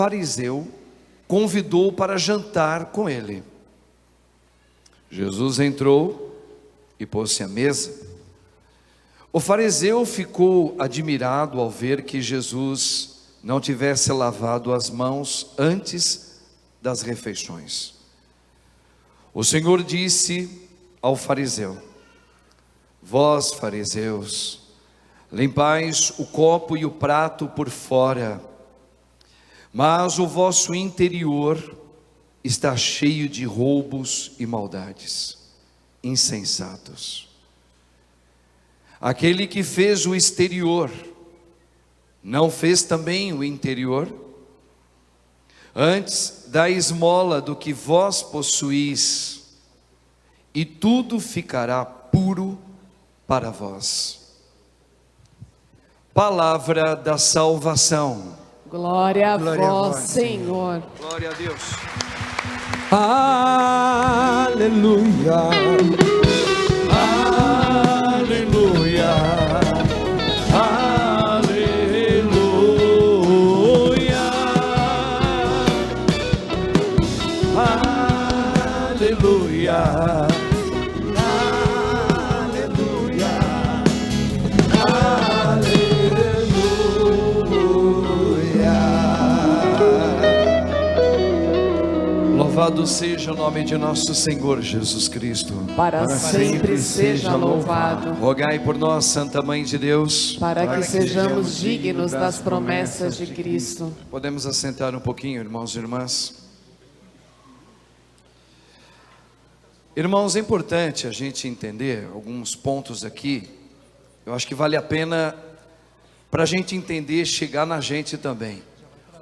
fariseu convidou para jantar com ele. Jesus entrou e pôs-se à mesa. O fariseu ficou admirado ao ver que Jesus não tivesse lavado as mãos antes das refeições. O Senhor disse ao fariseu: vós, fariseus, limpais o copo e o prato por fora, mas o vosso interior está cheio de roubos e maldades. Insensatos! Aquele que fez o exterior, não fez também o interior? Antes, dai esmola do que vós possuís, e tudo ficará puro para vós. Palavra da salvação. Glória a vós, Senhor. Glória a Deus. Aleluia. Aleluia. Aleluia. Aleluia. Louvado seja o nome de nosso Senhor Jesus Cristo. Para sempre seja louvado. Rogai por nós, Santa Mãe de Deus, Para que sejamos dignos das promessas de Cristo. Podemos assentar um pouquinho, irmãos e irmãs. Irmãos, é importante a gente entender alguns pontos aqui. Eu acho que vale a pena para a gente entender, chegar na gente também.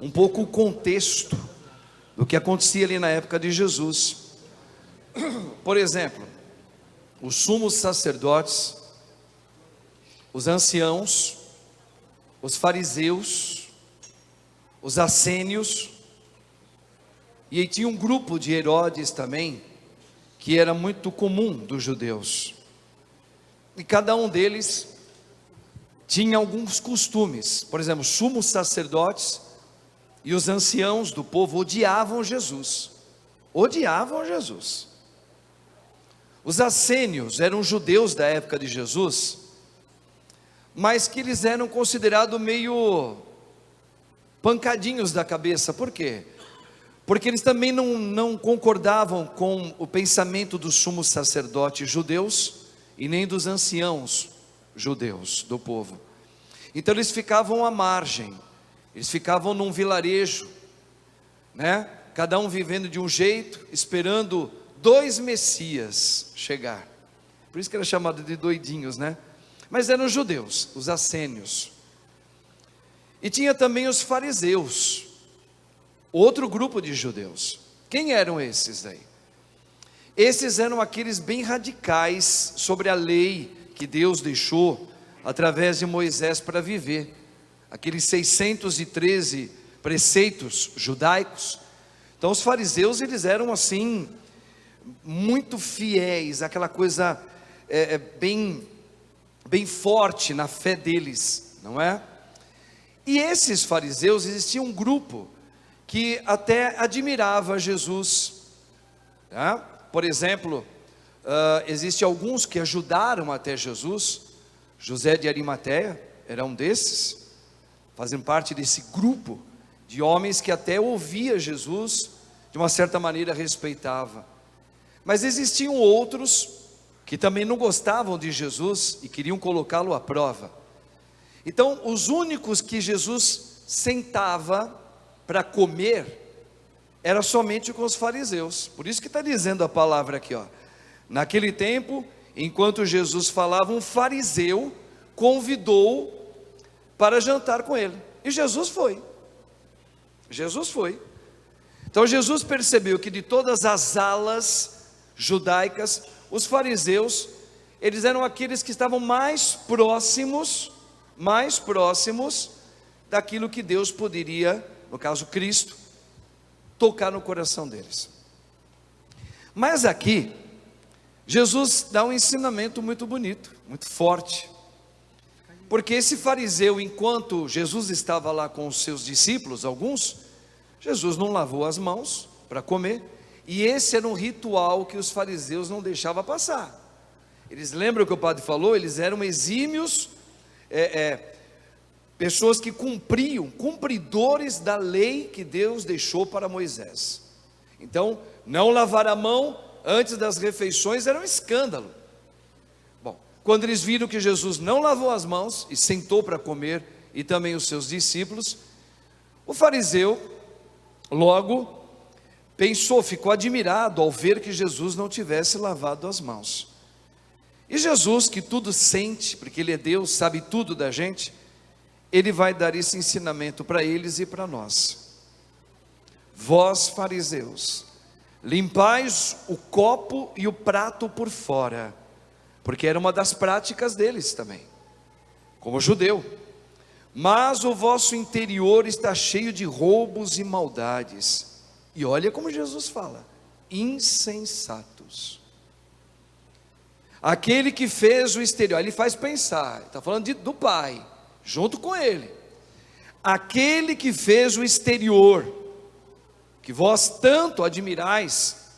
Um pouco o contexto do que acontecia ali na época de Jesus. Por exemplo, os sumos sacerdotes, os anciãos, os fariseus, os assênios, e aí tinha um grupo de Herodes também, que era muito comum dos judeus, e cada um deles tinha alguns costumes. Por exemplo, os sumos sacerdotes e os anciãos do povo odiavam Jesus. Odiavam Jesus. Os assênios eram judeus da época de Jesus, mas que eles eram considerados meio pancadinhos da cabeça. Por quê? Porque eles também não concordavam com o pensamento dos sumos sacerdotes judeus e nem dos anciãos judeus do povo. Então eles ficavam à margem. Eles ficavam num vilarejo, né? Cada um vivendo de um jeito, esperando dois Messias chegar. Por isso que era chamado de doidinhos, né? Mas eram judeus, os assênios. E tinha também os fariseus, outro grupo de judeus. Quem eram esses daí? Esses eram aqueles bem radicais sobre a lei que Deus deixou através de Moisés para viver. Aqueles 613 preceitos judaicos. Então os fariseus, eles eram assim, muito fiéis, aquela coisa bem forte na fé deles, não é? E esses fariseus, existia um grupo que até admirava Jesus, tá? Por exemplo, existe alguns que ajudaram até Jesus. José de Arimateia era um desses, fazem parte desse grupo de homens que até ouvia Jesus, de uma certa maneira respeitava. Mas existiam outros que também não gostavam de Jesus e queriam colocá-lo à prova. Então os únicos que Jesus sentava para comer era somente com os fariseus. Por isso que está dizendo a palavra aqui, ó. Naquele tempo, enquanto Jesus falava, um fariseu convidou para jantar com ele, e Jesus foi. Então Jesus percebeu que de todas as alas judaicas, os fariseus, eles eram aqueles que estavam mais próximos daquilo que Deus poderia, no caso Cristo, tocar no coração deles. Mas aqui, Jesus dá um ensinamento muito bonito, muito forte. Porque esse fariseu, enquanto Jesus estava lá com os seus discípulos, alguns, Jesus não lavou as mãos para comer, e esse era um ritual que os fariseus não deixavam passar. Eles lembram que o padre falou, eles eram exímios, pessoas que cumpridores da lei que Deus deixou para Moisés. Então, não lavar a mão antes das refeições era um escândalo. Bom, quando eles viram que Jesus não lavou as mãos e sentou para comer, e também os seus discípulos, o fariseu logo pensou, ficou admirado ao ver que Jesus não tivesse lavado as mãos. E Jesus, que tudo sente, porque Ele é Deus, sabe tudo da gente, Ele vai dar esse ensinamento para eles e para nós. Vós, fariseus, limpais o copo e o prato por fora, porque era uma das práticas deles também, como judeu. Mas o vosso interior está cheio de roubos e maldades. E olha como Jesus fala: insensatos. Aquele que fez o exterior, ele faz pensar, está falando do Pai, junto com ele. Aquele que fez o exterior, que vós tanto admirais,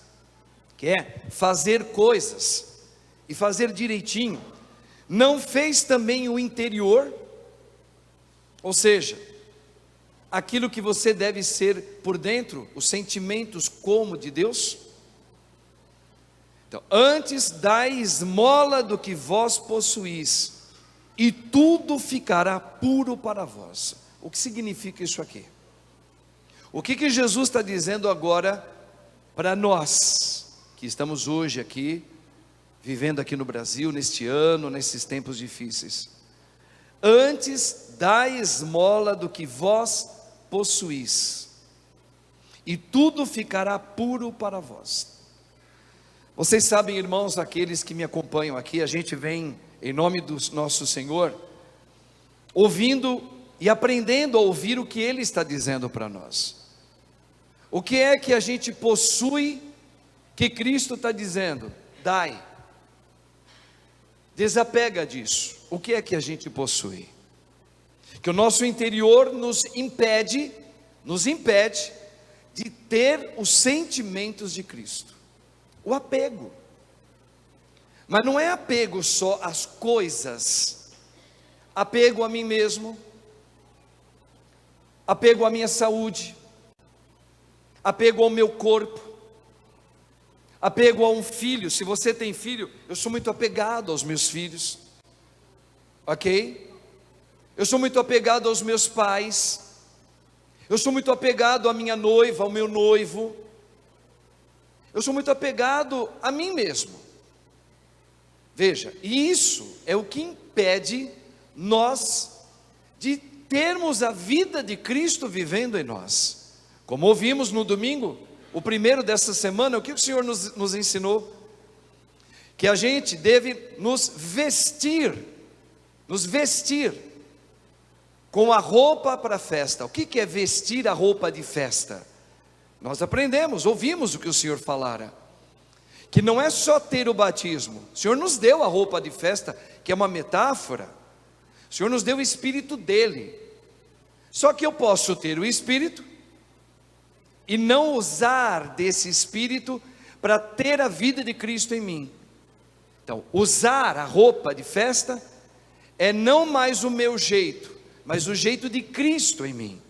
que é fazer coisas e fazer direitinho, não fez também o interior? Ou seja, aquilo que você deve ser por dentro, os sentimentos como de Deus? Então, antes dai esmola do que vós possuís, e tudo ficará puro para vós. O que significa isso aqui? O que Jesus está dizendo agora para nós, que estamos hoje aqui, vivendo aqui no Brasil, neste ano, nesses tempos difíceis? Antes dai esmola do que vós possuís, e tudo ficará puro para vós. Vocês sabem, irmãos, aqueles que me acompanham aqui, a gente vem em nome do nosso Senhor, ouvindo e aprendendo a ouvir o que Ele está dizendo para nós. O que é que a gente possui, que Cristo está dizendo? Dai. Desapega disso. O que é que a gente possui? Que o nosso interior nos impede de ter os sentimentos de Cristo. O apego. Mas não é apego só às coisas, apego a mim mesmo, apego à minha saúde, apego ao meu corpo, apego a um filho. Se você tem filho, eu sou muito apegado aos meus filhos, ok? Eu sou muito apegado aos meus pais, eu sou muito apegado à minha noiva, ao meu noivo, eu sou muito apegado a mim mesmo. Veja, e isso é o que impede nós de termos a vida de Cristo vivendo em nós. Como ouvimos no domingo, o primeiro dessa semana, o que o Senhor nos ensinou? Que a gente deve nos vestir com a roupa para a festa. O que é vestir a roupa de festa? Nós aprendemos, ouvimos o que o Senhor falara, que não é só ter o batismo. O Senhor nos deu a roupa de festa, que é uma metáfora. O Senhor nos deu o Espírito dele. Só que eu posso ter o Espírito e não usar desse Espírito para ter a vida de Cristo em mim. Então, usar a roupa de festa é não mais o meu jeito, mas o jeito de Cristo em mim.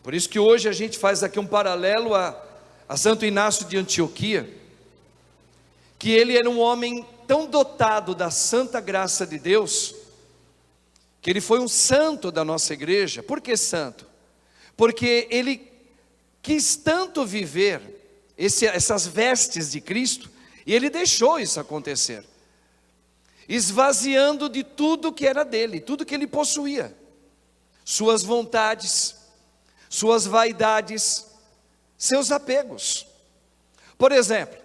Por isso que hoje a gente faz aqui um paralelo a Santo Inácio de Antioquia, que ele era um homem tão dotado da santa graça de Deus, que ele foi um santo da nossa igreja. Por que santo? Porque ele quis tanto viver essas vestes de Cristo, e ele deixou isso acontecer, esvaziando de tudo que era dele, tudo que ele possuía, suas vontades, suas vaidades, seus apegos. Por exemplo,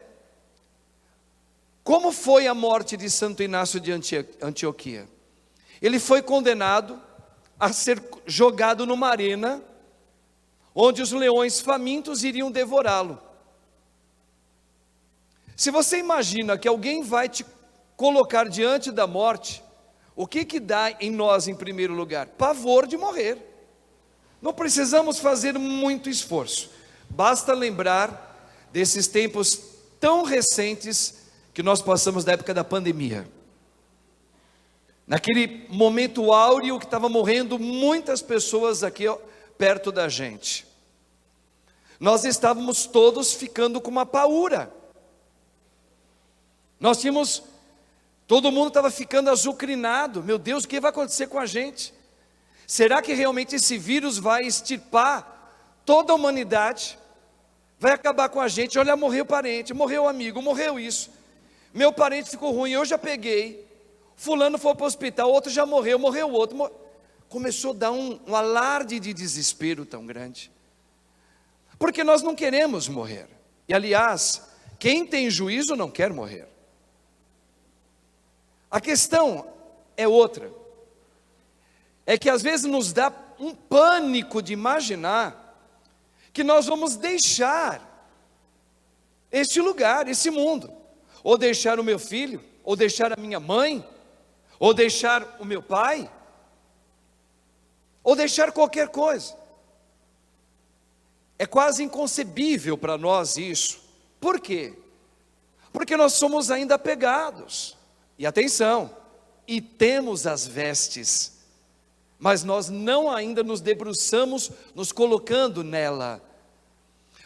como foi a morte de Santo Inácio de Antioquia? Ele foi condenado a ser jogado numa arena, onde os leões famintos iriam devorá-lo. Se você imagina que alguém vai te colocar diante da morte, o que dá em nós em primeiro lugar? Pavor de morrer. Não precisamos fazer muito esforço, basta lembrar desses tempos tão recentes que nós passamos da época da pandemia. Naquele momento áureo que estava morrendo muitas pessoas aqui perto da gente. Nós estávamos todos ficando com uma paura. Todo mundo estava ficando azucrinado. Meu Deus, o que vai acontecer com a gente? Será que realmente esse vírus vai extirpar toda a humanidade? Vai acabar com a gente? Olha, morreu parente, morreu amigo, morreu isso. Meu parente ficou ruim, eu já peguei. Fulano foi para o hospital, outro já morreu, morreu outro. Começou a dar um alarde de desespero tão grande. Porque nós não queremos morrer. E aliás, quem tem juízo não quer morrer. A questão é outra. É que às vezes nos dá um pânico de imaginar que nós vamos deixar este lugar, esse mundo. Ou deixar o meu filho, ou deixar a minha mãe, ou deixar o meu pai, ou deixar qualquer coisa. É quase inconcebível para nós isso. Por quê? Porque nós somos ainda apegados. E atenção, e temos as vestes, mas nós não ainda nos debruçamos, nos colocando nela.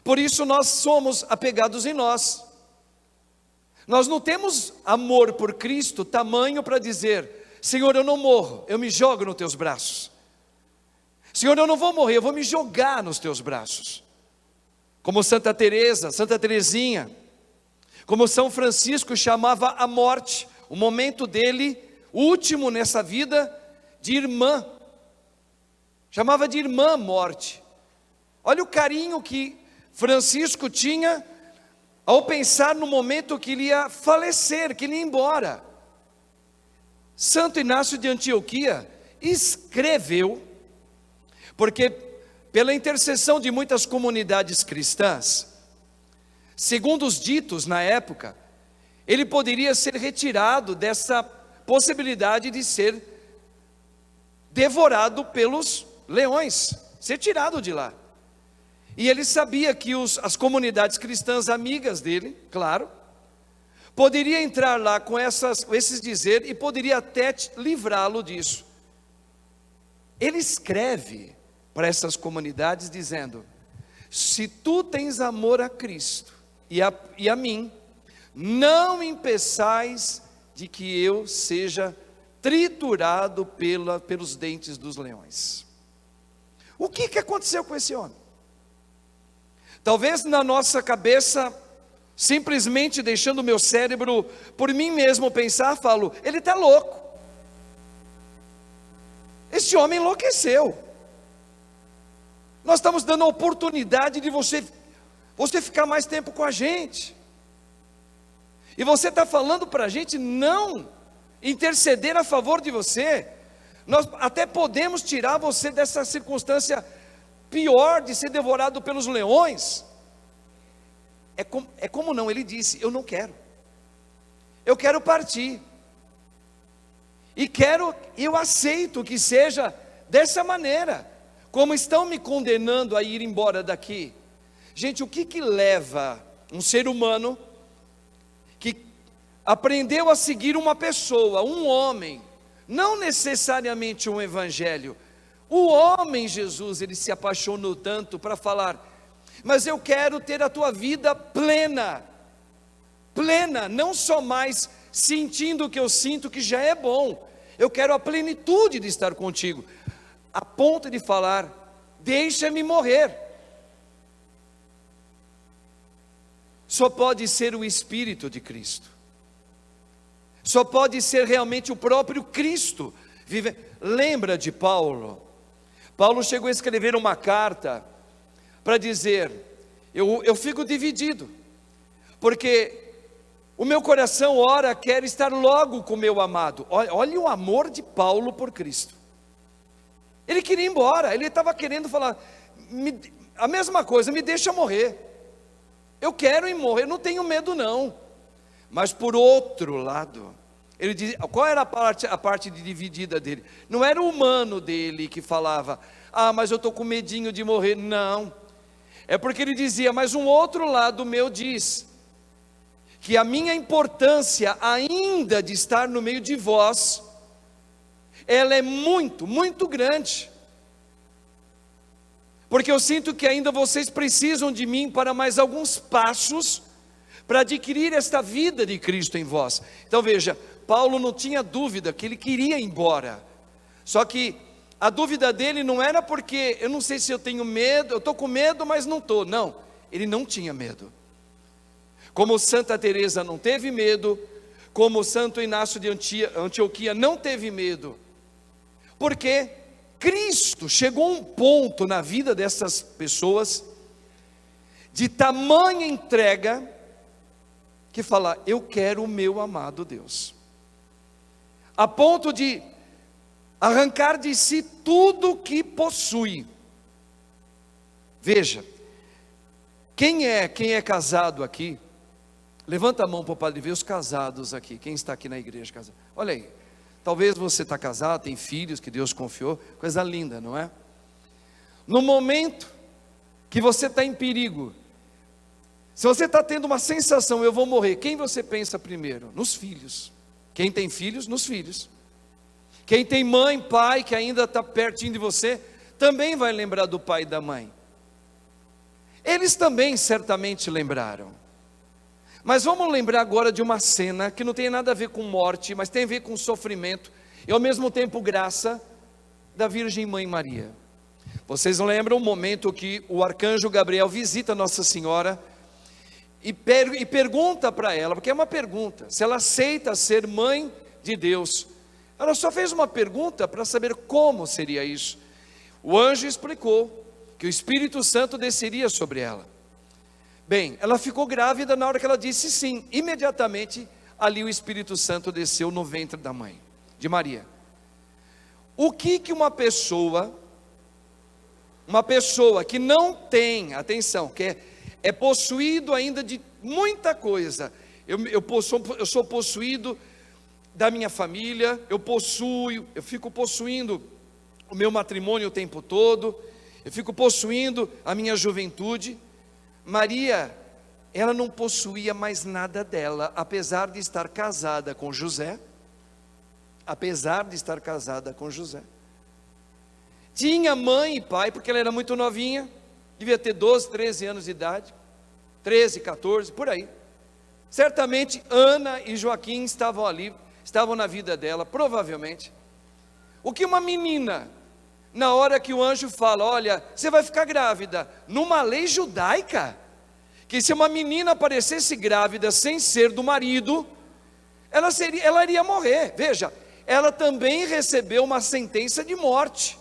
Por isso nós somos apegados em nós. Nós não temos amor por Cristo tamanho para dizer: Senhor, eu não morro, eu me jogo nos teus braços. Senhor, eu não vou morrer, eu vou me jogar nos teus braços. Como Santa Teresa, Santa Teresinha, como São Francisco chamava a morte, o momento dele, último nessa vida, de irmã. Chamava de irmã morte. Olha o carinho que Francisco tinha ao pensar no momento que ele ia falecer, que ele ia embora. Santo Inácio de Antioquia escreveu, porque pela intercessão de muitas comunidades cristãs, segundo os ditos na época, ele poderia ser retirado dessa possibilidade de ser devorado pelos leões, ser tirado de lá. E ele sabia que as comunidades cristãs amigas dele, claro, poderia entrar lá com esses dizeres e poderia até livrá-lo disso. Ele escreve para essas comunidades dizendo: se tu tens amor a Cristo e a mim, não impeçais de que eu seja triturado pelos dentes dos leões. O que aconteceu com esse homem? Talvez na nossa cabeça, simplesmente deixando o meu cérebro por mim mesmo pensar, falo: ele está louco. Esse homem enlouqueceu. Nós estamos dando a oportunidade de você ficar mais tempo com a gente. E você está falando para a gente não interceder a favor de você. Nós até podemos tirar você dessa circunstância pior de ser devorado pelos leões. É como não, ele disse: eu não quero. Eu quero partir. E eu aceito que seja dessa maneira. Como estão me condenando a ir embora daqui. Gente, o que leva um ser humano que aprendeu a seguir uma pessoa, um homem, não necessariamente um evangelho, o homem Jesus, ele se apaixonou tanto para falar: mas eu quero ter a tua vida plena, não só mais sentindo o que eu sinto, que já é bom, eu quero a plenitude de estar contigo, a ponto de falar: deixa-me morrer. Só pode ser o Espírito de Cristo, só pode ser realmente o próprio Cristo. Lembra de Paulo? Paulo chegou a escrever uma carta para dizer: eu fico dividido, porque o meu coração ora quer estar logo com o meu amado. Olha o amor de Paulo por Cristo. Ele queria ir embora, ele estava querendo falar a mesma coisa: me deixa morrer. Eu quero ir morrer, não tenho medo não. Mas por outro lado, ele diz, qual era a parte dividida dele? Não era o humano dele que falava: mas eu estou com medinho de morrer. Não, é porque ele dizia, mas um outro lado meu diz, que a minha importância ainda de estar no meio de vós, ela é muito, muito grande, porque eu sinto que ainda vocês precisam de mim para mais alguns passos, para adquirir esta vida de Cristo em vós. Então veja, Paulo não tinha dúvida que ele queria ir embora, só que a dúvida dele não era porque, eu não sei se eu tenho medo, eu estou com medo, mas não estou. Não, ele não tinha medo, como Santa Teresa não teve medo, como Santo Inácio de Antioquia não teve medo, porque Cristo chegou a um ponto na vida dessas pessoas, de tamanha entrega, que fala, eu quero o meu amado Deus, a ponto de arrancar de si tudo que possui. Veja, quem é casado aqui, levanta a mão para o padre ver os casados aqui, quem está aqui na igreja casado, olha aí, talvez você está casado, tem filhos que Deus confiou, coisa linda, não é? No momento que você está em perigo, se você está tendo uma sensação, eu vou morrer, quem você pensa primeiro? Nos filhos. Quem tem filhos? Nos filhos. Quem tem mãe, pai, que ainda está pertinho de você, também vai lembrar do pai e da mãe. Eles também certamente lembraram. Mas vamos lembrar agora de uma cena que não tem nada a ver com morte, mas tem a ver com sofrimento, e ao mesmo tempo graça, da Virgem Mãe Maria. Vocês lembram o momento que o arcanjo Gabriel visita Nossa Senhora, e pergunta para ela, porque é uma pergunta, se ela aceita ser mãe de Deus. Ela só fez uma pergunta para saber como seria isso. O anjo explicou que o Espírito Santo desceria sobre ela. Bem, ela ficou grávida na hora que ela disse sim. Imediatamente, ali o Espírito Santo desceu no ventre da mãe, de Maria. O que uma pessoa que não tem, atenção, que é possuído ainda de muita coisa, eu sou possuído da minha família, eu fico possuindo o meu matrimônio o tempo todo, eu fico possuindo a minha juventude. Maria, ela não possuía mais nada dela, apesar de estar casada com José, tinha mãe e pai, porque ela era muito novinha, devia ter 12, 13 anos de idade, 13, 14, por aí, certamente Ana e Joaquim estavam ali, estavam na vida dela, provavelmente. O que uma menina, na hora que o anjo fala, olha, você vai ficar grávida, numa lei judaica, que se uma menina aparecesse grávida sem ser do marido, ela iria morrer. Veja, ela também recebeu uma sentença de morte.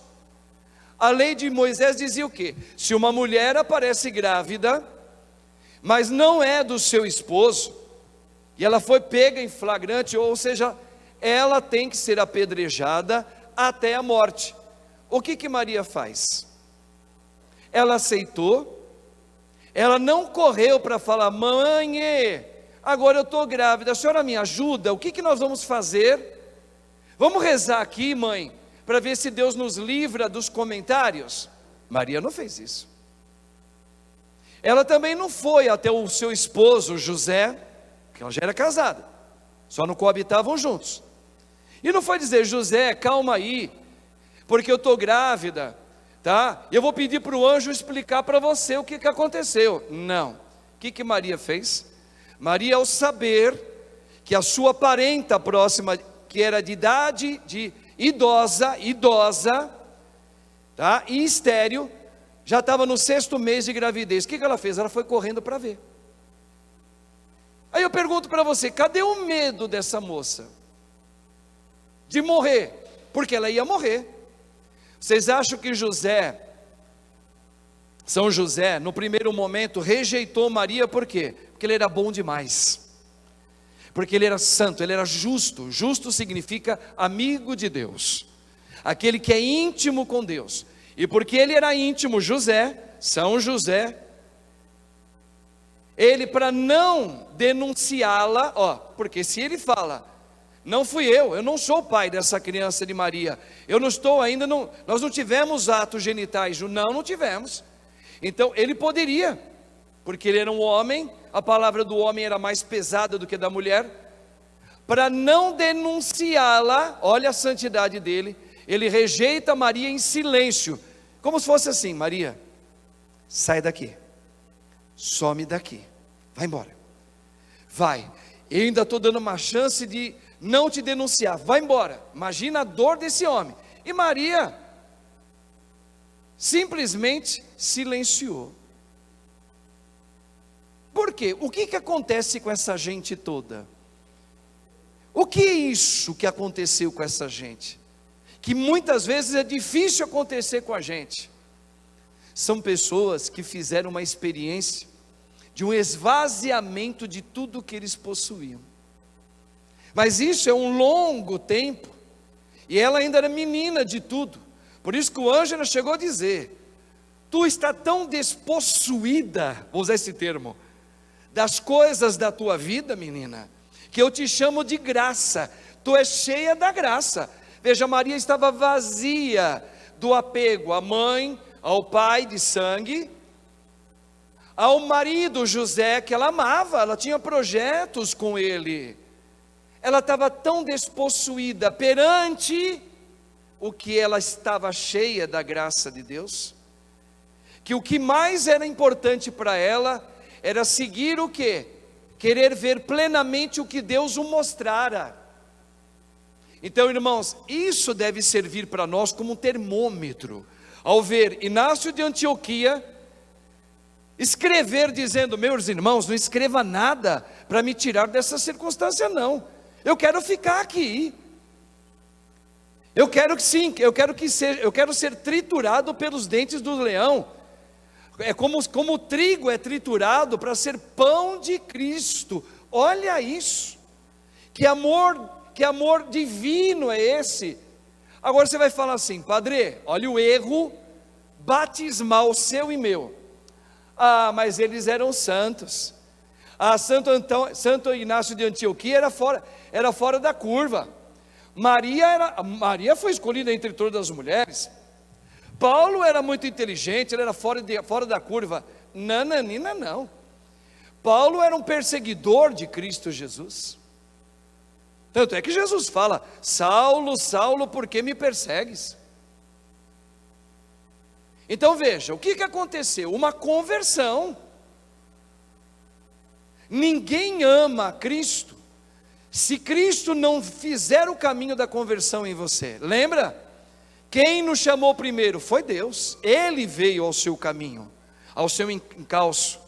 A lei de Moisés dizia o quê? Se uma mulher aparece grávida, mas não é do seu esposo, e ela foi pega em flagrante, ou seja, ela tem que ser apedrejada até a morte. O que Maria faz? Ela aceitou, ela não correu para falar, mãe, agora eu estou grávida, a senhora me ajuda, o que nós vamos fazer? Vamos rezar aqui, mãe, para ver se Deus nos livra dos comentários. Maria não fez isso. Ela também não foi até o seu esposo José, porque ela já era casada, só não coabitavam juntos, e não foi dizer, José, calma aí, porque eu estou grávida, tá? Eu vou pedir para o anjo explicar para você o que aconteceu. Não. O que Maria fez? Maria, ao saber que a sua parenta próxima, que era de idade de idosa, tá? E estéril, já estava no 6º mês de gravidez. O que ela fez? Ela foi correndo para ver. Aí eu pergunto para você, cadê o medo dessa moça? De morrer, porque ela ia morrer. Vocês acham que São José, no primeiro momento, rejeitou Maria, por quê? Porque ele era bom demais, porque ele era santo, ele era justo. Justo significa amigo de Deus, aquele que é íntimo com Deus. E porque ele era íntimo, São José, ele, para não denunciá-la, porque se ele fala, Não fui eu não sou o pai dessa criança de Maria. Eu não estou ainda, nós não tivemos atos genitais, não tivemos. Então ele poderia, porque ele era um homem, a palavra do homem era mais pesada do que da mulher, para não denunciá-la. Olha a santidade dele, ele rejeita Maria em silêncio, como se fosse assim: Maria, sai daqui, some daqui, vai embora, vai, eu ainda estou dando uma chance de não te denunciar, vai embora. Imagina a dor desse homem. E Maria simplesmente silenciou. Por quê? O que acontece com essa gente toda? O que é isso que aconteceu com essa gente? Que muitas vezes é difícil acontecer com a gente. São pessoas que fizeram uma experiência de um esvaziamento de tudo que eles possuíam. Mas isso é um longo tempo, e ela ainda era menina de tudo. Por isso que o Ângelo chegou a dizer: tu está tão despossuída, vou usar esse termo, das coisas da tua vida, menina, que eu te chamo de graça. Tu és cheia da graça. Veja, Maria estava vazia do apego à mãe, ao pai de sangue, ao marido José, que ela amava, ela tinha projetos com ele. Ela estava tão despossuída perante o que ela estava cheia da graça de Deus, que o que mais era importante para ela era seguir o quê? Querer ver plenamente o que Deus o mostrara. Então, irmãos, isso deve servir para nós como um termômetro. Ao ver Inácio de Antioquia escrever dizendo: meus irmãos, não escreva nada para me tirar dessa circunstância, não. Eu quero ficar aqui. Eu quero que sim, eu quero ser triturado pelos dentes do leão. É como o trigo é triturado para ser pão de Cristo. Olha isso. Que amor divino é esse? Agora você vai falar assim: padre, olha o erro batismal seu e meu. Ah, mas eles eram santos. Ah, Santo Inácio de Antioquia era fora da curva. Maria foi escolhida entre todas as mulheres. Paulo era muito inteligente, ele era fora da curva. Nananina não. Paulo era um perseguidor de Cristo Jesus. Tanto é que Jesus fala: Saulo, Saulo, por que me persegues? Então veja, o que aconteceu? Uma conversão. Ninguém ama Cristo se Cristo não fizer o caminho da conversão em você. Lembra? Quem nos chamou primeiro foi Deus. Ele veio ao seu caminho, ao seu encalço.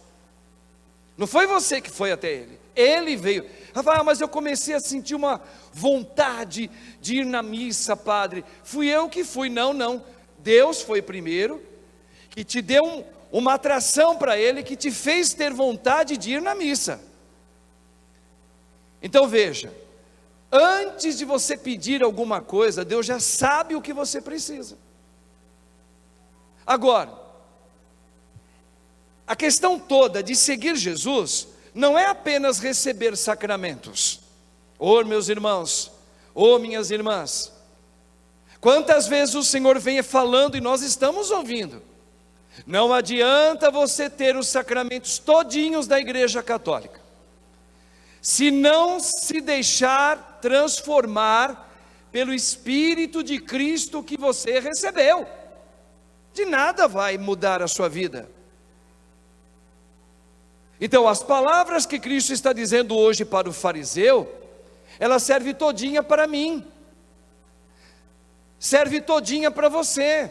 Não foi você que foi até Ele. Ele veio. Rafael, mas eu comecei a sentir uma vontade de ir na missa, padre. Fui eu que fui. Não. Deus foi primeiro, que te deu uma atração para Ele, que te fez ter vontade de ir na missa. Então veja, antes de você pedir alguma coisa, Deus já sabe o que você precisa. Agora, a questão toda de seguir Jesus não é apenas receber sacramentos. Meus irmãos, minhas irmãs, quantas vezes o Senhor vem falando e nós estamos ouvindo: não adianta você ter os sacramentos todinhos da Igreja Católica, se não se deixar transformar pelo Espírito de Cristo que você recebeu. De nada vai mudar a sua vida. Então, as palavras que Cristo está dizendo hoje para o fariseu, ela serve todinha para mim, serve todinha para você,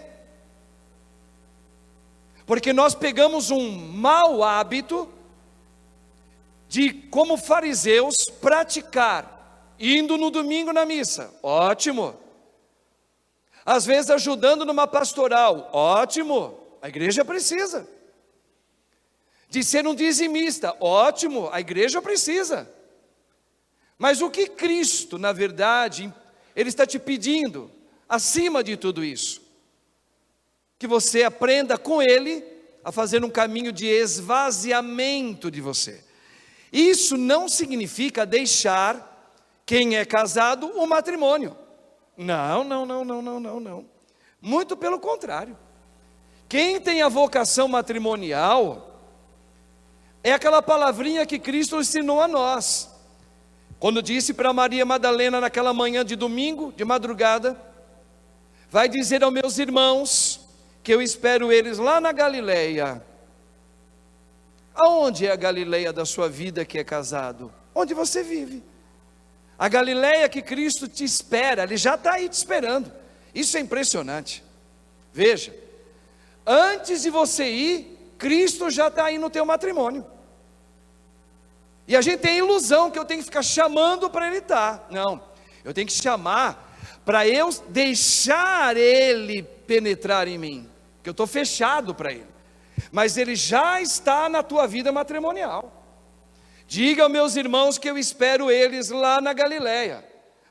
porque nós pegamos um mau hábito de, como fariseus, praticar, indo no domingo na missa, ótimo, às vezes ajudando numa pastoral, ótimo, a igreja precisa, de ser um dizimista, ótimo, a igreja precisa, mas o que Cristo, na verdade, Ele está te pedindo, acima de tudo isso, que você aprenda com Ele a fazer um caminho de esvaziamento de você. Isso não significa deixar quem é casado, o matrimônio. Não, não, não, não, não, não, não. Muito pelo contrário. Quem tem a vocação matrimonial é aquela palavrinha que Cristo ensinou a nós. Quando disse para Maria Madalena naquela manhã de domingo, de madrugada, vai dizer aos meus irmãos que eu espero eles lá na Galileia. Aonde é a Galileia da sua vida que é casado? Onde você vive. A Galileia que Cristo te espera, Ele já está aí te esperando. Isso é impressionante. Veja, antes de você ir, Cristo já está aí no teu matrimônio. E a gente tem a ilusão que eu tenho que ficar chamando para Ele estar. Não, eu tenho que chamar para eu deixar Ele penetrar em mim, que eu estou fechado para Ele. Mas Ele já está na tua vida matrimonial. Diga aos meus irmãos que eu espero eles lá na Galileia.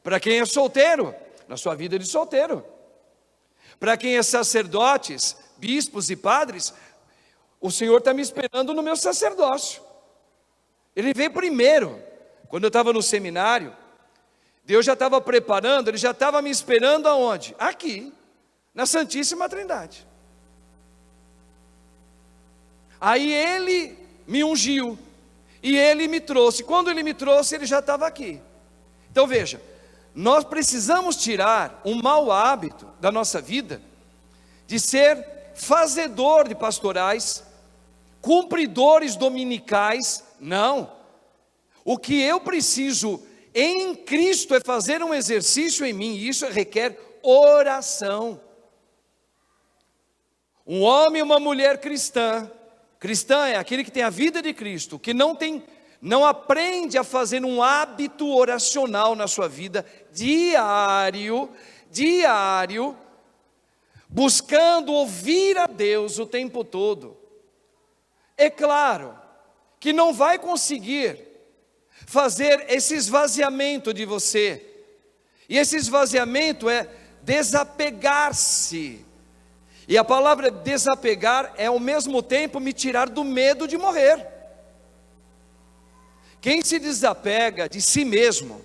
Para quem é solteiro, na sua vida de solteiro. Para quem é sacerdotes, bispos e padres, o Senhor está me esperando no meu sacerdócio. Ele veio primeiro. Quando eu estava no seminário, Deus já estava preparando, Ele já estava me esperando aonde? Aqui, na Santíssima Trindade. Aí Ele me ungiu, e Ele me trouxe. Quando Ele me trouxe, Ele já estava aqui. Então veja, nós precisamos tirar um mau hábito da nossa vida, de ser fazedor de pastorais, cumpridores dominicais. Não, o que eu preciso em Cristo é fazer um exercício em mim, e isso requer oração. Um homem e uma mulher cristã é aquele que tem a vida de Cristo, que não aprende a fazer um hábito oracional na sua vida, diário, buscando ouvir a Deus o tempo todo. É claro que não vai conseguir fazer esse esvaziamento de você, e esse esvaziamento é desapegar-se, e a palavra desapegar é ao mesmo tempo me tirar do medo de morrer. Quem se desapega de si mesmo,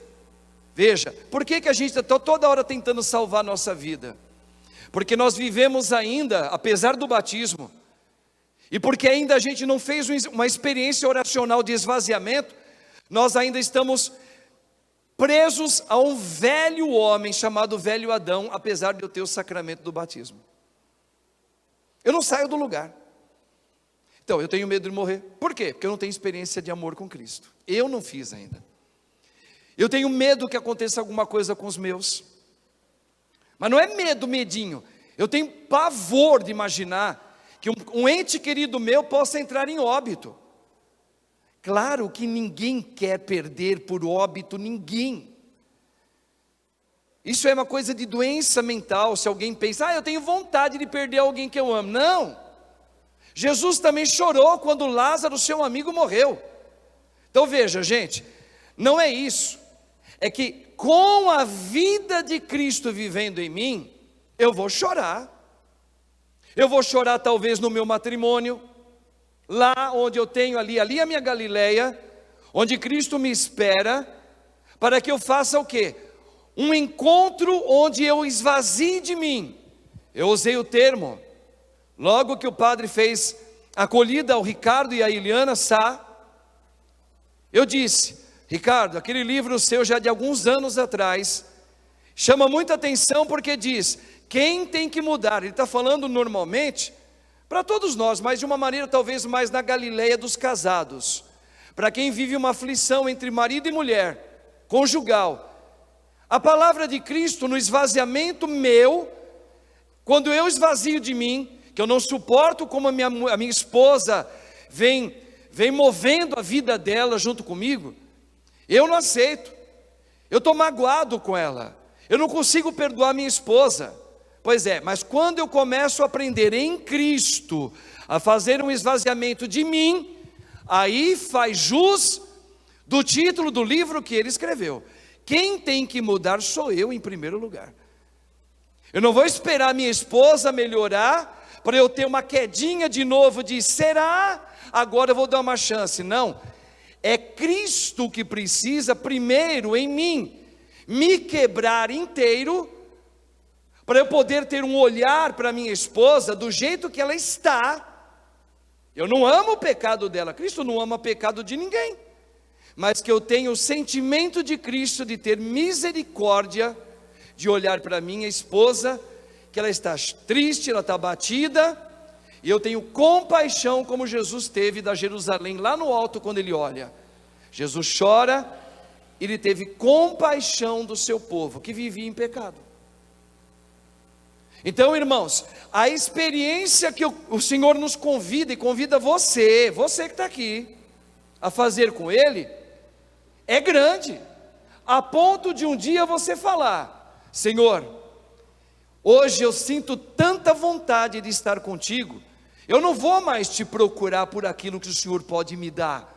veja, por que a gente está toda hora tentando salvar a nossa vida? Porque nós vivemos ainda, apesar do batismo, e porque ainda a gente não fez uma experiência oracional de esvaziamento, nós ainda estamos presos a um velho homem chamado velho Adão, apesar de eu ter o sacramento do batismo. Eu não saio do lugar. Então, eu tenho medo de morrer. Por quê? Porque eu não tenho experiência de amor com Cristo. Eu não fiz ainda. Eu tenho medo que aconteça alguma coisa com os meus. Mas não é medinho. Eu tenho pavor de imaginar que um ente querido meu possa entrar em óbito. Claro que ninguém quer perder por óbito ninguém. Isso é uma coisa de doença mental. Se alguém pensa, eu tenho vontade de perder alguém que eu amo. Não. Jesus também chorou quando Lázaro, seu amigo, morreu. Então veja, gente, não é isso. É que com a vida de Cristo vivendo em mim, eu vou chorar. Eu vou chorar talvez no meu matrimônio, lá onde eu tenho ali a minha Galileia, onde Cristo me espera, para que eu faça o quê? Um encontro onde eu esvazie de mim. Eu usei o termo, logo que o padre fez a acolhida ao Ricardo e a Iliana Sá, eu disse, Ricardo, aquele livro seu já de alguns anos atrás, chama muita atenção porque diz, quem tem que mudar? Ele está falando normalmente, para todos nós, mas de uma maneira talvez mais na Galileia dos casados, para quem vive uma aflição entre marido e mulher, conjugal. A palavra de Cristo no esvaziamento meu, quando eu esvazio de mim, que eu não suporto como a minha esposa vem movendo a vida dela junto comigo, eu não aceito, eu estou magoado com ela, eu não consigo perdoar minha esposa. Pois é, mas quando eu começo a aprender em Cristo, a fazer um esvaziamento de mim, aí faz jus do título do livro que ele escreveu. Quem tem que mudar sou eu em primeiro lugar. Eu não vou esperar minha esposa melhorar, para eu ter uma quedinha de novo de será? Agora eu vou dar uma chance. Não, É Cristo que precisa primeiro em mim me quebrar inteiro, para eu poder ter um olhar para minha esposa do jeito que ela está. Eu não amo o pecado dela, Cristo não ama o pecado de ninguém, mas que eu tenho o sentimento de Cristo de ter misericórdia, de olhar para minha esposa, que ela está triste, ela está batida, e eu tenho compaixão como Jesus teve da Jerusalém lá no alto quando ele olha. Jesus chora, ele teve compaixão do seu povo que vivia em pecado. Então, irmãos, a experiência que o Senhor nos convida, e convida você que está aqui, a fazer com Ele, é grande, a ponto de um dia você falar: Senhor, hoje eu sinto tanta vontade de estar contigo, eu não vou mais te procurar por aquilo que o Senhor pode me dar,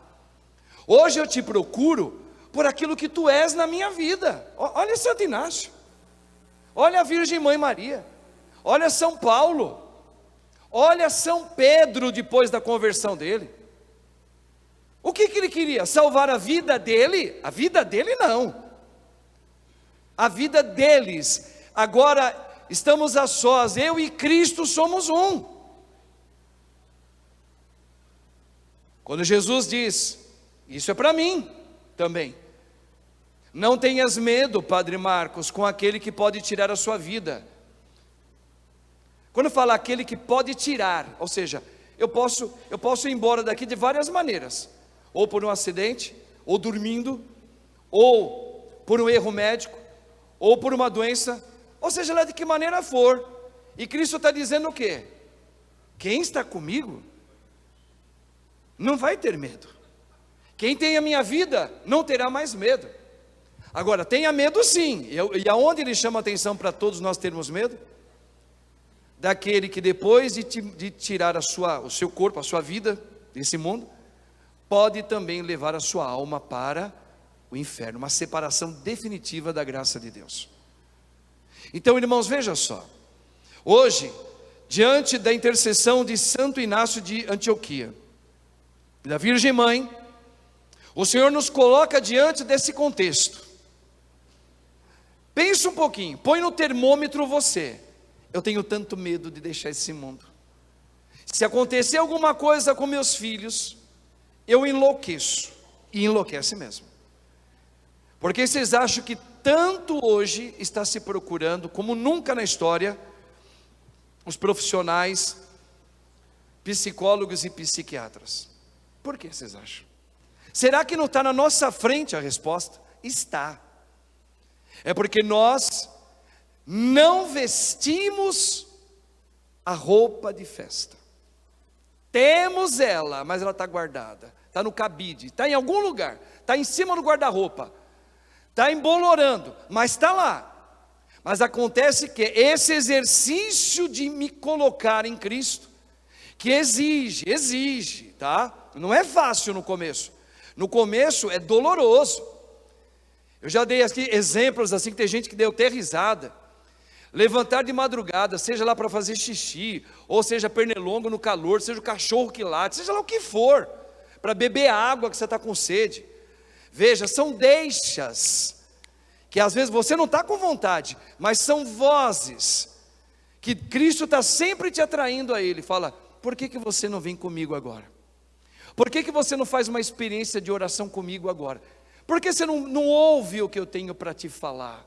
hoje eu te procuro por aquilo que tu és na minha vida. Olha Santo Inácio, olha a Virgem Mãe Maria, olha São Paulo, olha São Pedro depois da conversão dele. O que ele queria? Salvar a vida dele? A vida dele não, a vida deles. Agora estamos a sós, eu e Cristo somos um. Quando Jesus diz, isso é para mim também: não tenhas medo, Padre Marcos, com aquele que pode tirar a sua vida. Quando fala aquele que pode tirar, ou seja, eu posso ir embora daqui de várias maneiras, ou por um acidente, ou dormindo, ou por um erro médico, ou por uma doença, ou seja lá de que maneira for. E Cristo está dizendo o quê? Quem está comigo não vai ter medo. Quem tem a minha vida não terá mais medo. Agora, tenha medo sim. E aonde ele chama a atenção para todos nós termos medo? Daquele que depois de tirar o seu corpo, a sua vida desse mundo, pode também levar a sua alma para o inferno, uma separação definitiva da graça de Deus. Então, irmãos, veja só, hoje, diante da intercessão de Santo Inácio de Antioquia, da Virgem Mãe, o Senhor nos coloca diante desse contexto. Pensa um pouquinho, põe no termômetro você: eu tenho tanto medo de deixar esse mundo. Se acontecer alguma coisa com meus filhos, eu enlouqueço, e enlouquece mesmo. Porque vocês acham que tanto hoje está se procurando, como nunca na história, os profissionais, psicólogos e psiquiatras? Por que vocês acham? Será que não está na nossa frente a resposta? Está. É porque nós não vestimos a roupa de festa. Temos ela, mas ela está guardada, está no cabide, está em algum lugar, está em cima do guarda-roupa, está embolorando, mas está lá. Mas acontece que esse exercício de me colocar em Cristo, que exige, tá? Não é fácil no começo. No começo é doloroso. Eu já dei aqui exemplos assim, que tem gente que deu até risada. Levantar de madrugada, seja lá para fazer xixi, ou seja pernilongo no calor, seja o cachorro que late, seja lá o que for, para beber água que você está com sede. Veja, são deixas, que às vezes você não está com vontade, mas são vozes, que Cristo está sempre te atraindo a Ele. Fala: por que você não vem comigo agora? Por que você não faz uma experiência de oração comigo agora? Por que você não ouve o que eu tenho para te falar?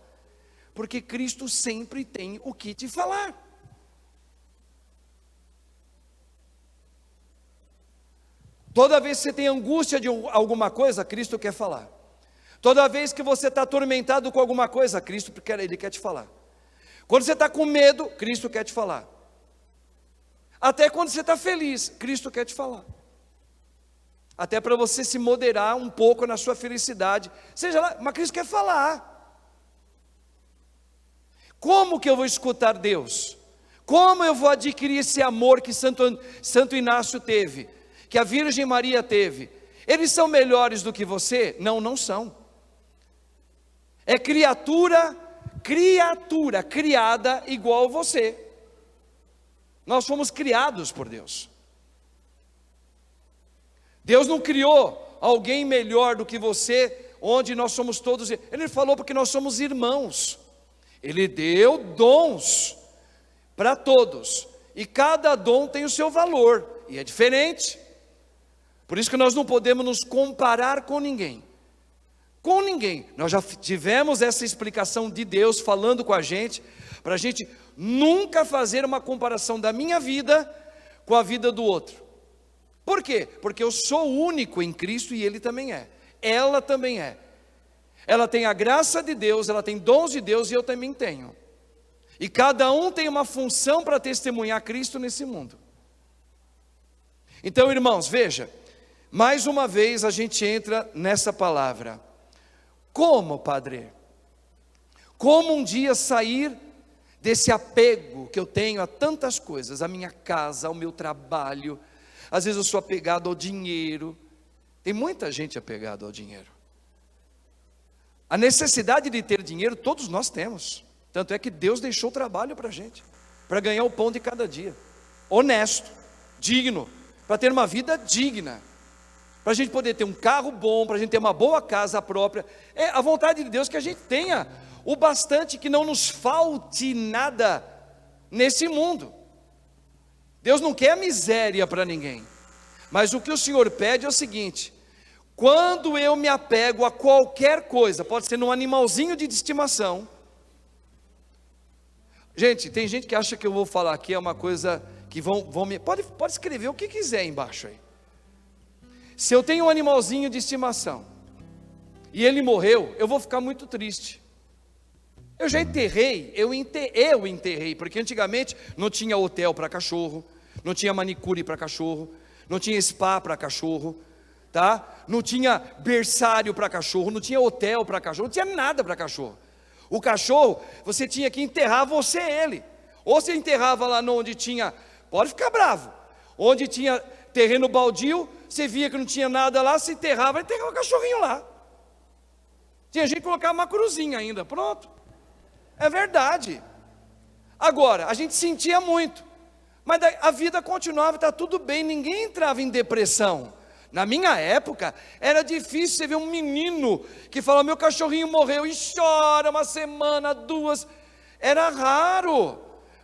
Porque Cristo sempre tem o que te falar. Toda vez que você tem angústia de alguma coisa, Cristo quer falar. Toda vez que você está atormentado com alguma coisa, Ele quer te falar. Quando você está com medo, Cristo quer te falar. Até quando você está feliz, Cristo quer te falar. Até para você se moderar um pouco na sua felicidade, seja lá, mas Cristo quer falar. Como que eu vou escutar Deus? Como eu vou adquirir esse amor que Santo Inácio teve, que a Virgem Maria teve? Eles são melhores do que você? Não, não são. É criatura criada igual a você. Nós fomos criados por Deus. Deus não criou alguém melhor do que você, onde nós somos todos. Ele falou porque nós somos irmãos. Ele deu dons para todos, e cada dom tem o seu valor, e é diferente. Por isso que nós não podemos nos comparar com ninguém. Com ninguém. Nós já tivemos essa explicação de Deus falando com a gente, para a gente nunca fazer uma comparação da minha vida com a vida do outro. Por quê? Porque eu sou único em Cristo e Ele também é. Ela também é. Ela tem a graça de Deus, ela tem dons de Deus e eu também tenho. E cada um tem uma função para testemunhar Cristo nesse mundo. Então, irmãos, veja, mais uma vez a gente entra nessa palavra. Como, Padre? Como um dia sair desse apego que eu tenho a tantas coisas, a minha casa, ao meu trabalho. Às vezes eu sou apegado ao dinheiro. Tem muita gente apegada ao dinheiro. A necessidade de ter dinheiro todos nós temos. Tanto é que Deus deixou trabalho para a gente, para ganhar o pão de cada dia, honesto, digno, para ter uma vida digna, para a gente poder ter um carro bom, para a gente ter uma boa casa própria. É a vontade de Deus que a gente tenha o bastante, que não nos falte nada nesse mundo. Deus não quer miséria para ninguém, mas o que o Senhor pede é o seguinte: quando eu me apego a qualquer coisa, pode ser num animalzinho de estimação. Gente, tem gente que acha que eu vou falar aqui é uma coisa que vão me... Pode escrever o que quiser embaixo aí. Se eu tenho um animalzinho de estimação e ele morreu, eu vou ficar muito triste. Eu já enterrei, eu enterrei, porque antigamente não tinha hotel para cachorro, não tinha manicure para cachorro, não tinha spa para cachorro, tá? Não tinha berçário para cachorro, não tinha hotel para cachorro, não tinha nada para cachorro. O cachorro, você tinha que enterrar ele. Ou você enterrava lá onde tinha, pode ficar bravo, onde tinha terreno baldio, você via que não tinha nada lá, se enterrava o cachorrinho lá. Tinha gente que colocava uma cruzinha ainda, pronto. É verdade. Agora, a gente sentia muito, mas a vida continuava, está tudo bem, ninguém entrava em depressão. Na minha época, era difícil você ver um menino que fala, meu cachorrinho morreu, e chora uma semana, duas. Era raro,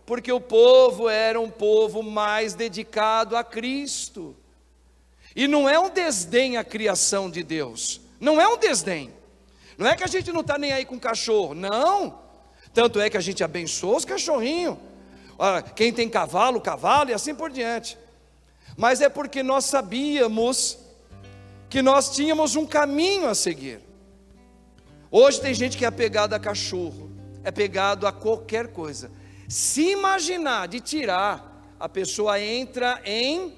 porque o povo era um povo mais dedicado a Cristo. E não é um desdém à criação de Deus, não é um desdém. Não é que a gente não está nem aí com cachorro, não. Tanto é que a gente abençoa os cachorrinhos. Quem tem cavalo, e assim por diante. Mas é porque nós sabíamos que nós tínhamos um caminho a seguir. Hoje tem gente que é apegado a cachorro, é apegado a qualquer coisa. Se imaginar de tirar, a pessoa entra em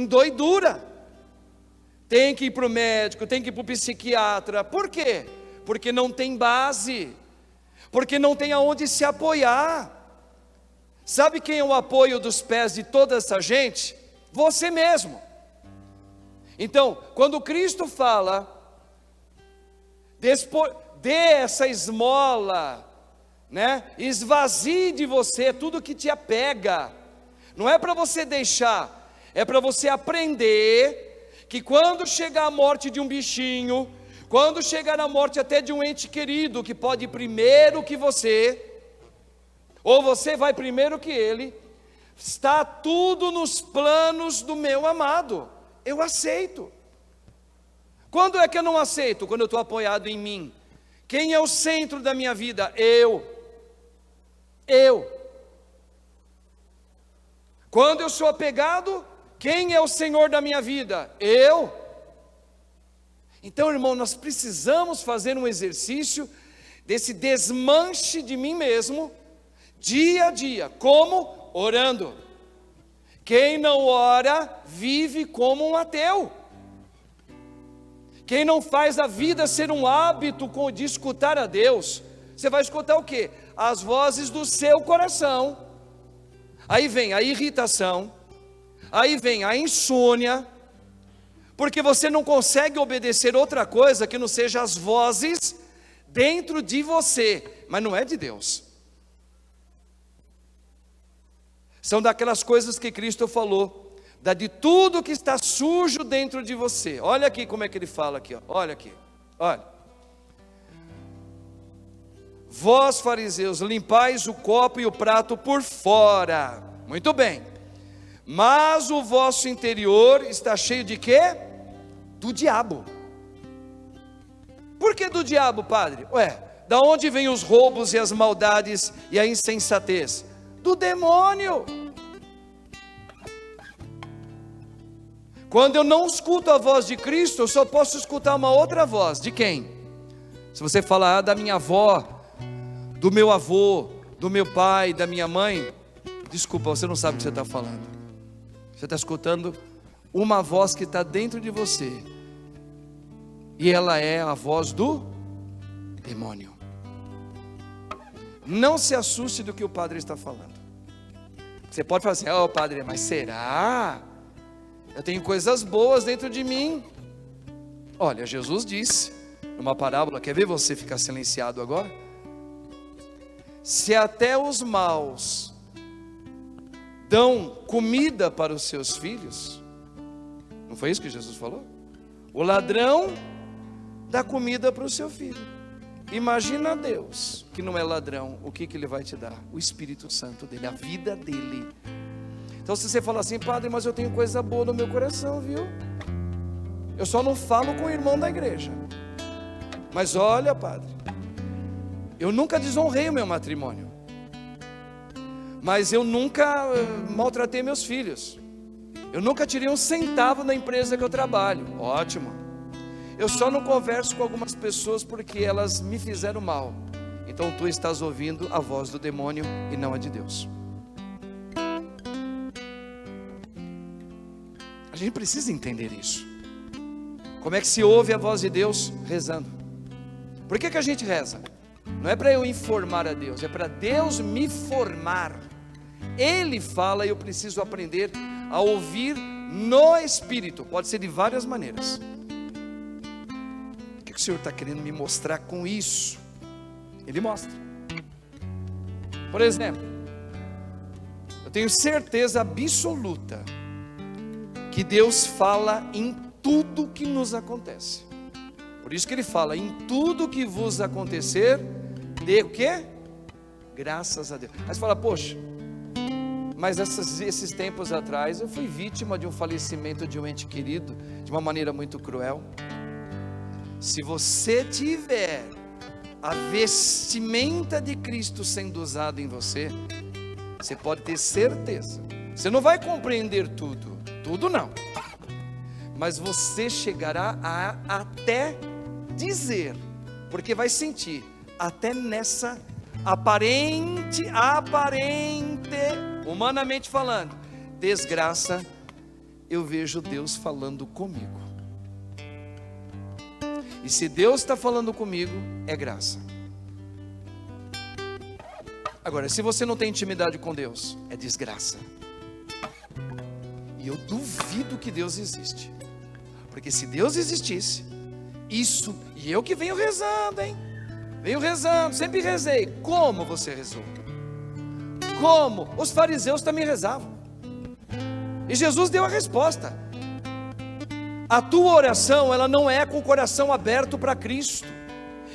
doidura. Tem que ir para o médico, tem que ir para o psiquiatra. Por quê? Porque não tem base, porque não tem aonde se apoiar. Sabe quem é o apoio dos pés de toda essa gente? Você mesmo. Então, quando Cristo fala, dê essa esmola, né? Esvazie de você tudo que te apega. Não é para você deixar, é para você aprender que quando chegar a morte de um bichinho, quando chegar a morte até de um ente querido, que pode ir primeiro que você, ou você vai primeiro que ele, está tudo nos planos do meu amado. Eu aceito. Quando é que eu não aceito? Quando eu estou apoiado em mim. Quem é o centro da minha vida? Eu. Quando eu sou apegado, quem é o Senhor da minha vida? Eu. Então, irmão, nós precisamos fazer um exercício desse desmanche de mim mesmo, dia a dia. Como? Orando. Quem não ora, vive como um ateu. Quem não faz a vida ser um hábito de escutar a Deus, você vai escutar o quê? As vozes do seu coração. Aí vem a irritação, aí vem a insônia, porque você não consegue obedecer outra coisa que não seja as vozes dentro de você, mas não é de Deus. São daquelas coisas que Cristo falou, de tudo que está sujo dentro de você. Olha aqui como é que ele fala aqui, ó. Olha aqui, olha. Vós, fariseus, limpais o copo e o prato por fora. Muito bem. Mas o vosso interior está cheio de quê? Do diabo. Por que do diabo, padre? Ué, da onde vêm os roubos e as maldades e a insensatez? Do demônio. Quando eu não escuto a voz de Cristo, eu só posso escutar uma outra voz. De quem? Se você falar da minha avó, do meu avô, do meu pai, da minha mãe, desculpa, você não sabe o que você está falando. Você está escutando uma voz que está dentro de você, e ela é a voz do demônio. Não se assuste do que o padre está falando. Você pode falar assim: oh padre, mas será? Eu tenho coisas boas dentro de mim. Olha, Jesus disse numa parábola, quer ver você ficar silenciado agora? Se até os maus dão comida para os seus filhos, não foi isso que Jesus falou? O ladrão dá comida para o seu filho. Imagina Deus, que não é ladrão, o que ele vai te dar? O Espírito Santo dele, a vida dele. Então se você fala assim: padre, mas eu tenho coisa boa no meu coração, viu? Eu só não falo com o irmão da igreja. Mas olha, padre, eu nunca desonrei o meu matrimônio, mas eu nunca maltratei meus filhos, eu nunca tirei um centavo na empresa que eu trabalho. Ótimo. Eu só não converso com algumas pessoas porque elas me fizeram mal. Então tu estás ouvindo a voz do demônio e não a de Deus. A gente precisa entender isso. Como é que se ouve a voz de Deus? Rezando. Por que a gente reza? Não é para eu informar a Deus, é para Deus me formar. Ele fala e eu preciso aprender a ouvir no Espírito. Pode ser de várias maneiras. O que o Senhor está querendo me mostrar com isso? Ele mostra. Por exemplo, eu tenho certeza absoluta que Deus fala em tudo que nos acontece. Por isso que ele fala: em tudo que vos acontecer, dê o quê? Graças a Deus. Aí você fala: poxa, mas esses tempos atrás eu fui vítima de um falecimento de um ente querido, de uma maneira muito cruel. Se você tiver a vestimenta de Cristo sendo usada em você, você pode ter certeza, você não vai compreender tudo não, mas você chegará a até dizer, porque vai sentir, até nessa aparente, humanamente falando, desgraça, eu vejo Deus falando comigo. E se Deus está falando comigo, é graça. Agora, se você não tem intimidade com Deus, é desgraça. E eu duvido que Deus existe. Porque se Deus existisse, isso, e eu que venho rezando, hein? Venho rezando, sempre rezei. Como você rezou? Como? Os fariseus também rezavam. E Jesus deu a resposta. A tua oração, ela não é com o coração aberto para Cristo.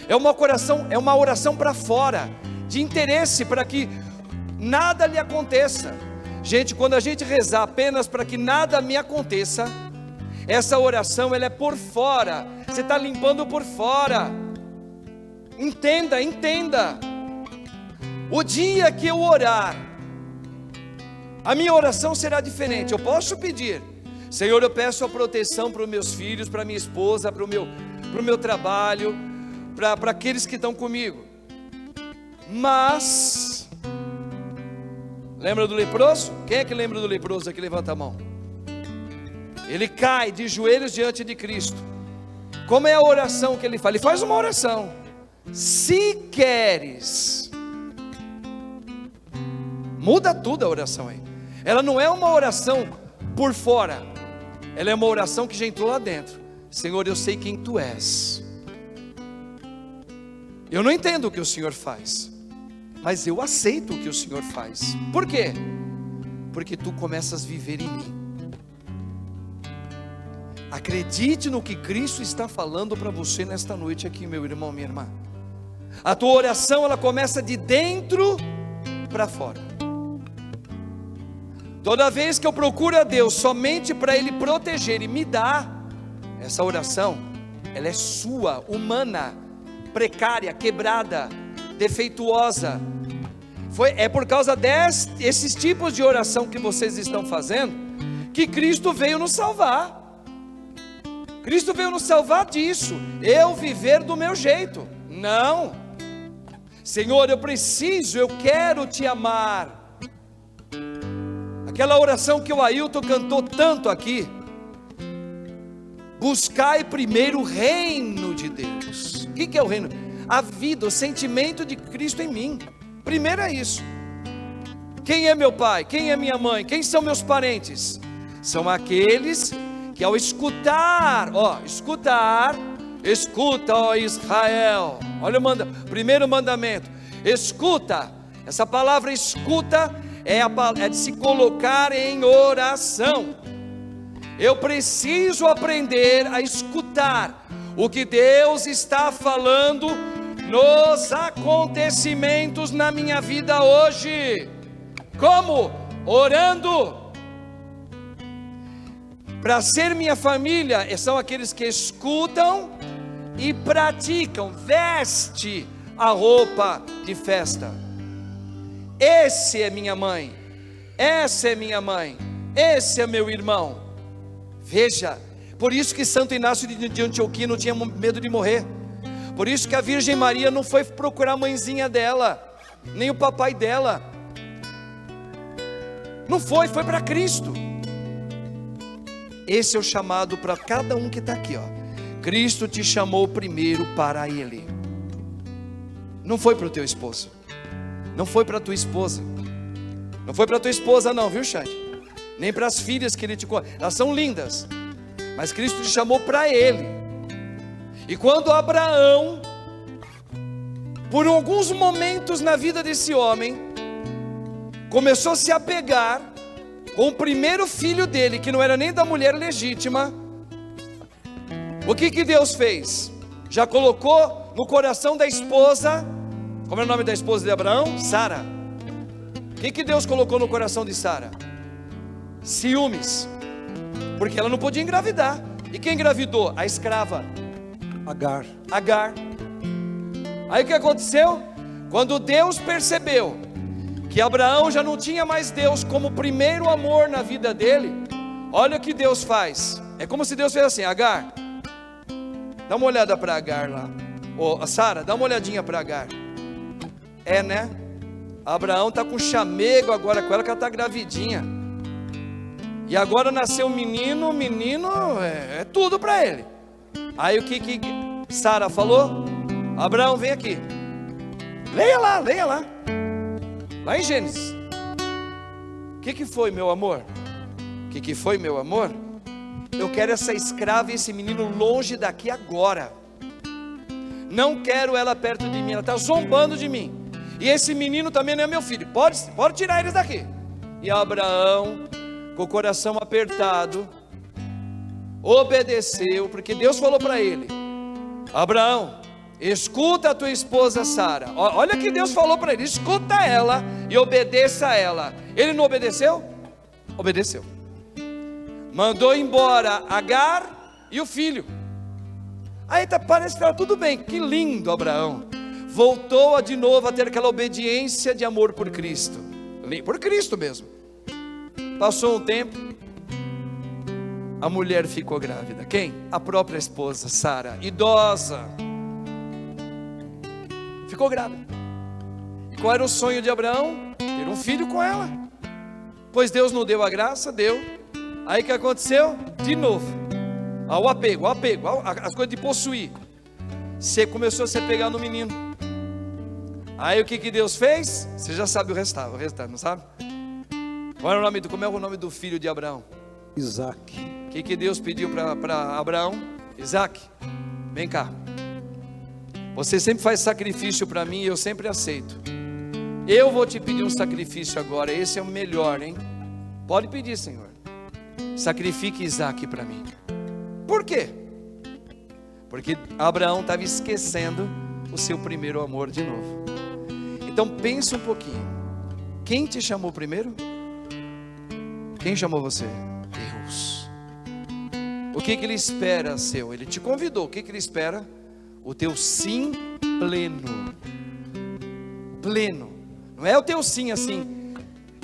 É uma oração para fora, de interesse para que nada lhe aconteça. Gente, quando a gente rezar apenas para que nada me aconteça, essa oração ela é por fora. Você está limpando por fora. Entenda. O dia que eu orar, a minha oração será diferente. Eu posso pedir: Senhor, eu peço a proteção para os meus filhos, para minha esposa, para o meu trabalho, para aqueles que estão comigo. Mas lembra do leproso? Quem é que lembra do leproso aqui? Levanta a mão. Ele cai de joelhos diante de Cristo. Como é a oração que ele faz? Ele faz uma oração: se queres. Muda tudo a oração aí. Ela não é uma oração por fora, ela é uma oração que já entrou lá dentro. Senhor, eu sei quem tu és. Eu não entendo o que o Senhor faz, mas eu aceito o que o Senhor faz. Por quê? Porque tu começas a viver em mim. Acredite no que Cristo está falando para você nesta noite aqui, meu irmão, minha irmã. A tua oração, ela começa de dentro para fora. Toda vez que eu procuro a Deus somente para Ele proteger e me dar, essa oração, ela é sua, humana, precária, quebrada, defeituosa. É por causa desses tipos de oração que vocês estão fazendo, que Cristo veio nos salvar. Cristo veio nos salvar disso, eu viver do meu jeito. Não, Senhor, eu quero te amar. Aquela oração que o Ailton cantou tanto aqui: buscai primeiro o reino de Deus. O que é o reino? A vida, o sentimento de Cristo em mim. Primeiro é isso. Quem é meu pai? Quem é minha mãe? Quem são meus parentes? São aqueles que ao escutar, escuta, ó Israel. Olha o primeiro mandamento. Escuta. Essa palavra escuta é de se colocar em oração. Eu preciso aprender a escutar o que Deus está falando nos acontecimentos na minha vida hoje. Como? Orando. Para ser minha família, são aqueles que escutam e praticam, veste a roupa de festa. Esse é minha mãe, essa é minha mãe, esse é meu irmão. Veja, por isso que Santo Inácio de Antioquia não tinha medo de morrer. Por isso que a Virgem Maria não foi procurar a mãezinha dela, nem o papai dela. Não foi para Cristo. Esse é o chamado para cada um que está aqui, ó. Cristo te chamou primeiro para Ele. Não foi para o teu esposo, não foi para a tua esposa, não foi para a tua esposa não, viu, Xande? Nem para as filhas que Ele te conhece. Elas são lindas, mas Cristo te chamou para Ele. E quando Abraão, por alguns momentos na vida desse homem, começou a se apegar com o primeiro filho dele, que não era nem da mulher legítima, o que Deus fez? Já colocou no coração da esposa, como é o nome da esposa de Abraão? Sara. O que Deus colocou no coração de Sara? Ciúmes, porque ela não podia engravidar. E quem engravidou? A escrava Agar. Aí o que aconteceu? Quando Deus percebeu que Abraão já não tinha mais Deus como primeiro amor na vida dele, olha o que Deus faz. É como se Deus fez assim: Agar, dá uma olhada para Agar lá. Sara, dá uma olhadinha para Agar. Né? Abraão está com chamego agora com ela, que ela está gravidinha. E agora nasceu um menino, é tudo para ele. Aí o que Sara falou? Abraão, vem aqui. Leia lá. Lá em Gênesis. O que foi, meu amor? O que foi, meu amor? Eu quero essa escrava e esse menino longe daqui agora. Não quero ela perto de mim. Ela está zombando de mim. E esse menino também não é meu filho. Pode tirar eles daqui. E Abraão, com o coração apertado, obedeceu, porque Deus falou para ele: Abraão, escuta a tua esposa Sara. Olha que Deus falou para ele: escuta ela e obedeça a ela. Ele não obedeceu? Obedeceu. Mandou embora Agar e o filho. Aí parece que estava tudo bem. Que lindo, Abraão. Voltou de novo a ter aquela obediência de amor por Cristo. Por Cristo mesmo. Passou um tempo, a mulher ficou grávida. Quem? A própria esposa, Sara, idosa. Ficou grávida. E qual era o sonho de Abraão? Ter um filho com ela. Pois Deus não deu a graça, deu. Aí o que aconteceu? De novo, o apego, as coisas de possuir. Você começou a se apegar no menino. Aí o que Deus fez? Você já sabe o restante, não sabe? Como é o nome do filho de Abraão? Isaac. O que Deus pediu para Abraão? Isaac, vem cá. Você sempre faz sacrifício para mim e eu sempre aceito. Eu vou te pedir um sacrifício agora. Esse é o melhor, hein? Pode pedir, Senhor. Sacrifique Isaac para mim. Por quê? Porque Abraão estava esquecendo o seu primeiro amor de novo. Então pensa um pouquinho. Quem te chamou primeiro? Quem chamou você? Deus. O que Ele espera seu? Ele te convidou. O que Ele espera? O teu sim pleno. Pleno. Não é o teu sim assim,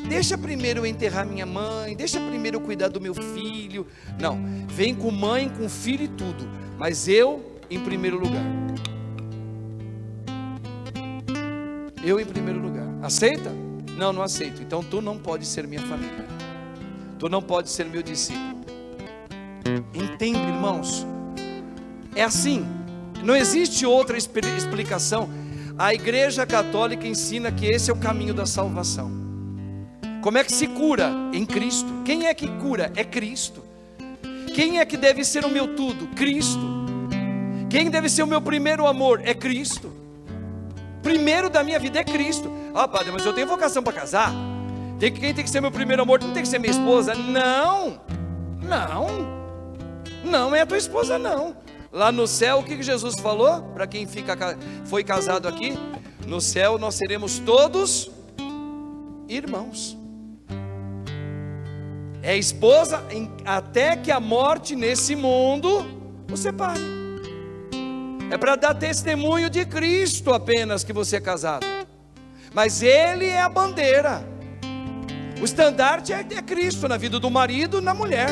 deixa primeiro eu enterrar minha mãe, deixa primeiro eu cuidar do meu filho. Não, vem com mãe, com filho e tudo, mas eu em primeiro lugar. Eu em primeiro lugar. Aceita? Não, não aceito. Então tu não pode ser minha família. Tu não pode ser meu discípulo. Entende, irmãos? É assim. Não existe outra explicação. A Igreja Católica ensina que esse é o caminho da salvação. Como é que se cura? Em Cristo. Quem é que cura? É Cristo. Quem é que deve ser o meu tudo? Cristo. Quem deve ser o meu primeiro amor? É Cristo. Primeiro da minha vida é Cristo. Ah, padre, mas eu tenho vocação para casar. Quem tem que ser meu primeiro amor? Não tem que ser minha esposa? Não. Não é a tua esposa, não. Lá no céu, o que Jesus falou? Para quem foi casado aqui, no céu nós seremos todos irmãos. É esposa até que a morte nesse mundo o separe. É para dar testemunho de Cristo apenas que você é casado. Mas Ele é a bandeira. O estandarte é Cristo na vida do marido e na mulher.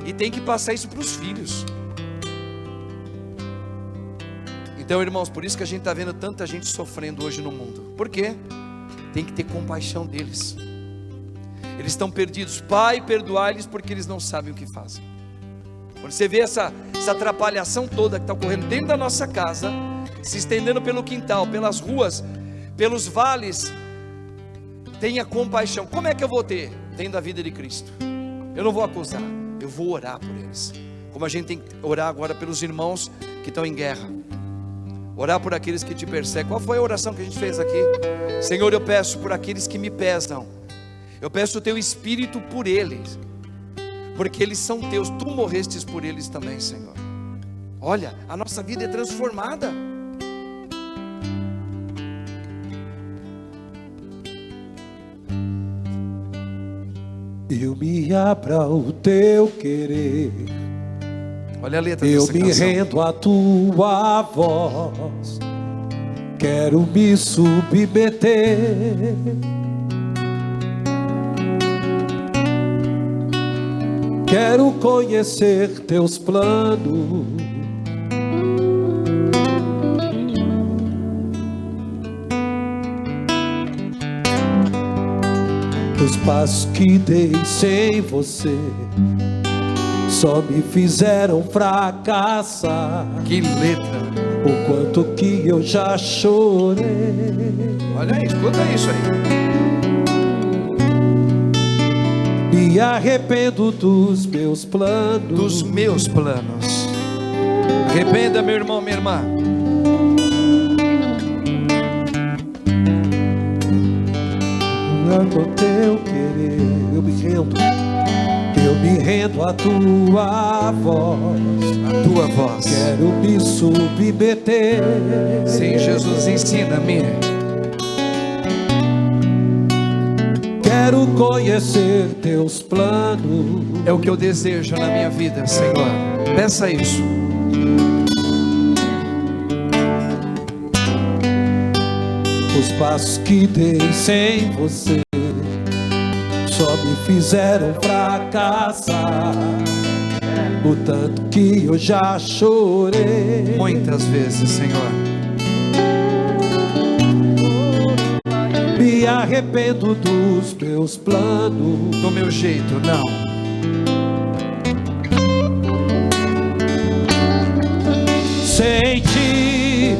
E tem que passar isso para os filhos. Então, irmãos, por isso que a gente está vendo tanta gente sofrendo hoje no mundo. Por quê? Tem que ter compaixão deles. Eles estão perdidos. Pai, perdoai-lhes porque eles não sabem o que fazem. Quando você vê essa atrapalhação toda que está ocorrendo dentro da nossa casa, se estendendo pelo quintal, pelas ruas, pelos vales, tenha compaixão. Como é que eu vou ter? Tendo a vida de Cristo. Eu não vou acusar, eu vou orar por eles. Como a gente tem que orar agora pelos irmãos que estão em guerra. Orar por aqueles que te perseguem. Qual foi a oração que a gente fez aqui? Senhor, eu peço por aqueles que me pesam. Eu peço o teu Espírito por eles, porque eles são teus. Tu morrestes por eles também, Senhor. Olha, a nossa vida é transformada. Eu me abro ao teu querer. Olha a letra eu dessa me canção. rendo à tua voz. Quero me submeter. Quero conhecer teus planos. Os passos que dei sem você só me fizeram fracassar. Que letra. O quanto que eu já chorei. Olha aí, escuta isso aí. Me arrependo dos meus planos. Dos meus planos. Arrependa, meu irmão, minha irmã. Do teu querer eu me rendo à tua voz. A tua voz. Quero me submeter. Sim, Jesus, ensina-me. Quero conhecer teus planos. É o que eu desejo na minha vida, Senhor. Peça isso. Os passos que dei sem você só me fizeram fracassar. O tanto que eu já chorei. Muitas vezes, Senhor. Me arrependo dos meus planos. Do meu jeito, não. Sem ti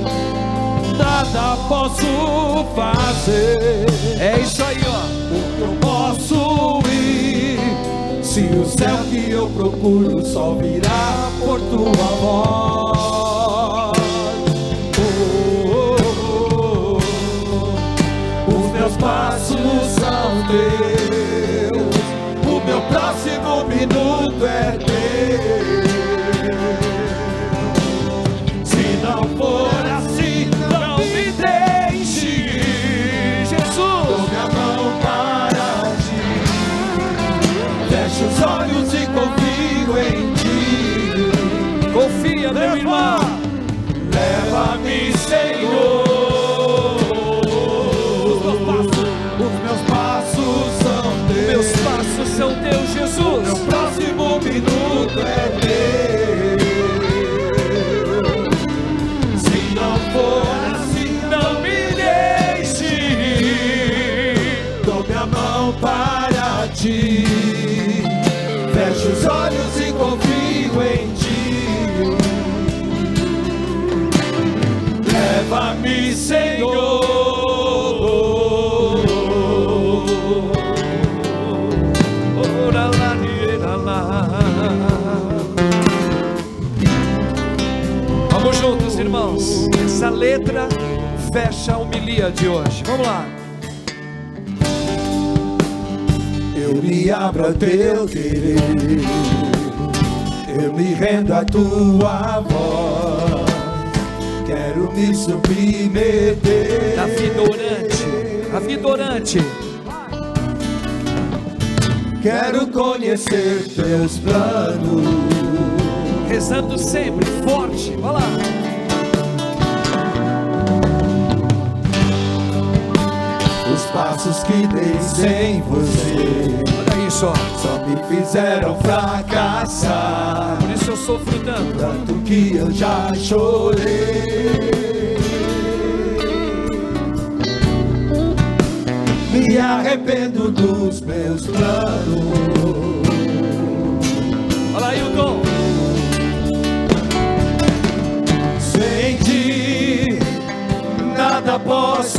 nada posso fazer. É isso aí, ó. Eu posso ir se o céu que eu procuro só virá por tua voz. Os meus passos são teus, o meu próximo minuto é teu. alegria, meu irmão. Leva-me, Senhor. Os meus passos são teus. Meus passos são teus, Jesus. Meu próximo minuto é teu. Se não for assim, não me deixe. Dou minha mão para ti. Fecho os olhos e confio em ti. Leva-me, Senhor. Vamos juntos, irmãos. Essa letra fecha a homilia de hoje. Vamos lá. Eu me abro ao teu querer, eu me rendo à tua voz, quero me submeter. Davi Dorante. Quero conhecer teus planos, Rezando sempre, forte. Vai lá. os passos que dei sem você Olha aí só me fizeram fracassar. Por isso eu sofro tanto. Tanto que eu já chorei. Me arrependo dos meus planos. Olha aí o dom. Sem ti nada posso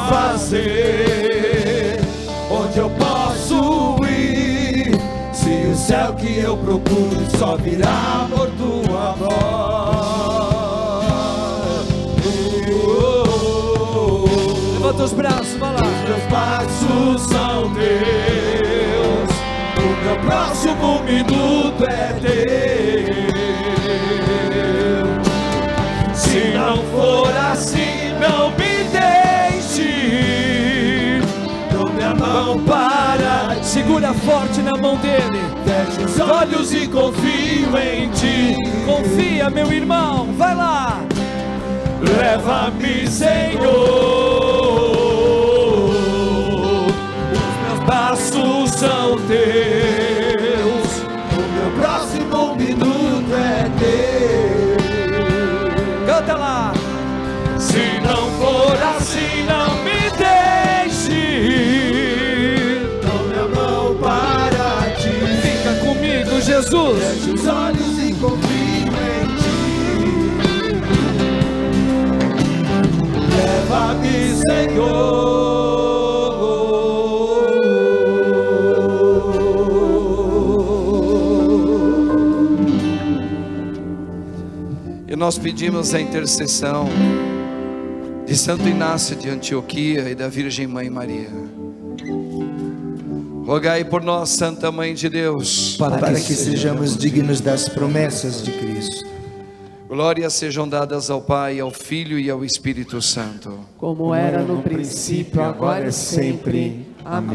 fazer. Onde eu posso ir? Se o céu que eu procuro só virá por tua voz. Levanta os braços, vai lá. Meus passos são teus, o meu próximo minuto é teu. Se não for assim, não me deixe. Dou minha mão para ti. Segura forte na mão dele. Feche os olhos e confio em ti. Confia, meu irmão. Vai lá. Leva-me, Senhor. Passos são teus, o meu próximo minuto é teu. Canta lá. Se não for assim, não me deixe. Dou minha mão para ti. Fica comigo, Jesus. Feche os olhos e confio em ti. Leva-me, Senhor. E nós pedimos a intercessão de Santo Inácio de Antioquia e da Virgem Mãe Maria. Rogai por nós, Santa Mãe de Deus, para que sejamos dignos das promessas de Cristo. glórias sejam dadas ao Pai, ao Filho e ao Espírito Santo. Como era no princípio, agora e sempre. Amém.